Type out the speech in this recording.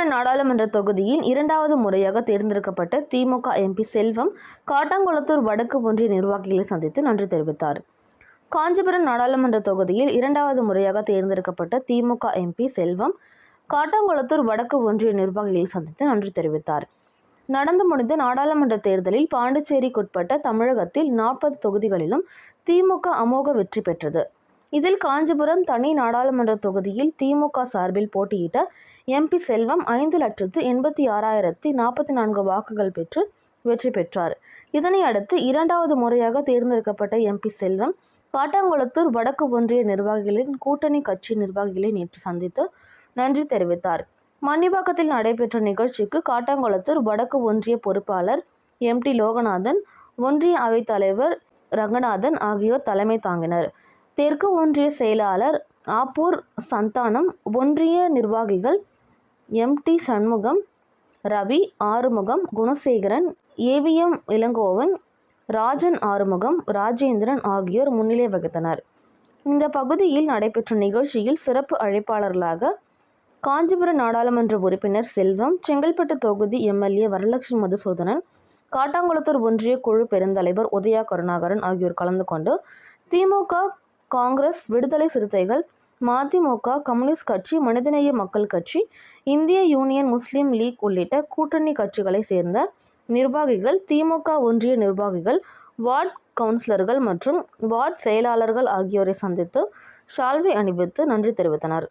காஞ்சிபுரம் நாடாளுமன்ற தொகுதியில் இரண்டாவது முறையாக தேர்ந்தெடுக்கப்பட்ட திமுக எம்பி செல்வம் காட்டாங்குளத்தூர் வடக்கு ஒன்றிய நிர்வாகிகளை சந்தித்து நன்றி தெரிவித்தார். காஞ்சிபுரம் நாடாளுமன்ற தொகுதியில் இரண்டாவது முறையாக தேர்ந்தெடுக்கப்பட்ட திமுக எம்பி செல்வம் காட்டாங்குளத்தூர் வடக்கு ஒன்றிய நிர்வாகிகளை சந்தித்து நன்றி தெரிவித்தார். நடந்து முடிந்த நாடாளுமன்ற தேர்தலில் பாண்டிச்சேரிக்குட்பட்ட தமிழகத்தில் 40 தொகுதிகளிலும் திமுக அமோக வெற்றி பெற்றது. இதில் காஞ்சிபுரம் தனி நாடாளுமன்ற தொகுதியில் திமுக சார்பில் போட்டியிட்ட எம்பி செல்வம் 5,86,044 வாக்குகள் பெற்று வெற்றி பெற்றார். இதனை அடுத்து இரண்டாவது முறையாக தேர்ந்தெடுக்கப்பட்ட எம்பி செல்வம் காட்டாங்குளத்தூர் வடக்கு ஒன்றிய நிர்வாகிகளின் கூட்டணி கட்சி நிர்வாகிகளை நேற்று சந்தித்து நன்றி தெரிவித்தார். மன்னிவாக்கத்தில் நடைபெற்ற நிகழ்ச்சிக்கு காட்டாங்குளத்தூர் வடக்கு ஒன்றிய பொறுப்பாளர் எம்.டி. லோகநாதன், ஒன்றிய அவைத் தலைவர் ரங்கநாதன் ஆகியோர் தலைமை தாங்கினர். தெற்கு ஒன்றிய செயலாளர் ஆப்பூர் சந்தானம், ஒன்றிய நிர்வாகிகள் எம்.டி. சண்முகம், ரவி, ஆறுமுகம், குணசேகரன், ஏ.வி.எம். இளங்கோவன், ராஜன் ஆறுமுகம், ராஜேந்திரன் ஆகியோர் முன்னிலை வகித்தனர். இந்த பகுதியில் நடைபெற்ற நிகழ்ச்சியில் சிறப்பு அழைப்பாளர்களாக காஞ்சிபுரம் நாடாளுமன்ற உறுப்பினர் செல்வம், செங்கல்பட்டு தொகுதி எம்.எல்.ஏ. வரலட்சுமி மதுசூதனன், காட்டாங்குளத்தூர் ஒன்றிய குழு பெருந்தலைவர் உதயா கருணாகரன் ஆகியோர் கலந்து கொண்டு திமுக, காங்கிரஸ், விடுதலை சிறுத்தைகள், மதிமுக, கம்யூனிஸ்ட் கட்சி, மனிதநேய மக்கள் கட்சி, இந்திய யூனியன் முஸ்லீம் லீக் உள்ளிட்ட கூட்டணி கட்சிகளை சேர்ந்த நிர்வாகிகள், திமுக ஒன்றிய நிர்வாகிகள், வார்டு கவுன்சிலர்கள் மற்றும் வார்டு செயலாளர்கள் ஆகியோரை சந்தித்து ஷால்வை அணிவித்து நன்றி தெரிவித்தனர்.